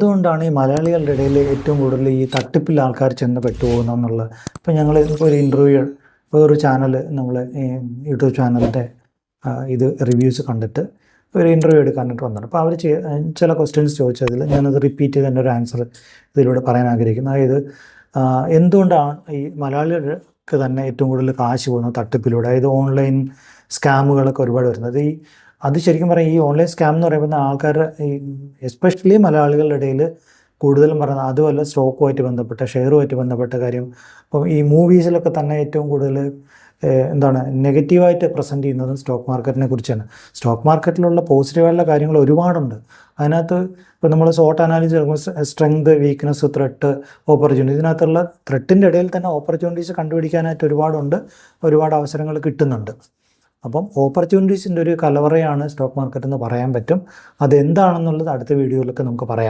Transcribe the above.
എന്തുകൊണ്ടാണ് ഈ മലയാളികളുടെ ഇടയിൽ ഏറ്റവും കൂടുതൽ ഈ തട്ടിപ്പിൽ ആൾക്കാർ ചെന്ന് പെട്ടുപോകുന്നതെന്നുള്ളത്. ഇപ്പം ഞങ്ങൾ ഒരു ഇൻ്റർവ്യൂ വേറൊരു ചാനൽ നമ്മൾ യൂട്യൂബ് ചാനലിൻ്റെ ഇത് റിവ്യൂസ് കണ്ടിട്ട് ഒരു ഇൻ്റർവ്യൂ എടുക്കാനായിട്ട് വന്നത്. അപ്പോൾ അവർ ചില ക്വസ്റ്റ്യൻസ് ചോദിച്ചതിൽ ഞാനത് റിപ്പീറ്റ് ചെയ്ത് എൻ്റെ ഒരു ആൻസർ ഇതിലൂടെ പറയാൻ ആഗ്രഹിക്കുന്നു. അതായത് എന്തുകൊണ്ടാണ് ഈ മലയാളികൾക്ക് തന്നെ ഏറ്റവും കൂടുതൽ കാശ് പോകുന്നത് തട്ടിപ്പിലൂടെ, അതായത് ഓൺലൈൻ സ്കാമുകളൊക്കെ ഒരുപാട് വരുന്നത്. അത് ശരിക്കും പറയാം, ഈ ഓൺലൈൻ സ്കാം എന്ന് പറയുമ്പോൾ ആൾക്കാരുടെ ഈ എസ്പെഷ്യലി മലയാളികളുടെ ഇടയിൽ കൂടുതലും പറയുന്നത് അതുമല്ല സ്റ്റോക്കുമായിട്ട് ബന്ധപ്പെട്ട ഷെയറുമായിട്ട് ബന്ധപ്പെട്ട കാര്യം. അപ്പം ഈ മൂവീസിലൊക്കെ തന്നെ ഏറ്റവും കൂടുതൽ നെഗറ്റീവായിട്ട് പ്രസൻറ്റ് ചെയ്യുന്നതും സ്റ്റോക്ക് മാർക്കറ്റിനെ കുറിച്ചാണ്. സ്റ്റോക്ക് മാർക്കറ്റിലുള്ള പോസിറ്റീവായിട്ടുള്ള കാര്യങ്ങൾ ഒരുപാടുണ്ട്. അതിനകത്ത് ഇപ്പോൾ നമ്മൾ സോട്ട് അനാലിസിസ് എടുക്കുമ്പോൾ സ്ട്രെങ്ത്, വീക്ക്നെസ്, ത്രെട്ട്, ഓപ്പർച്യൂണിറ്റി, ഇതിനകത്തുള്ള ത്രെട്ടിൻ്റെ ഇടയിൽ തന്നെ ഓപ്പർച്യൂണിറ്റീസ് കണ്ടുപിടിക്കാനായിട്ട് ഒരുപാട് അവസരങ്ങൾ കിട്ടുന്നുണ്ട്. അപ്പം ഓപ്പർച്യൂണിറ്റീസിൻ്റെ ഒരു കലവറയാണ് സ്റ്റോക്ക് മാർക്കറ്റ് എന്ന് പറയാൻ പറ്റും. അതെന്താണെന്നുള്ളത് അടുത്ത വീഡിയോയിലൊക്കെ നമുക്ക് പറയാം.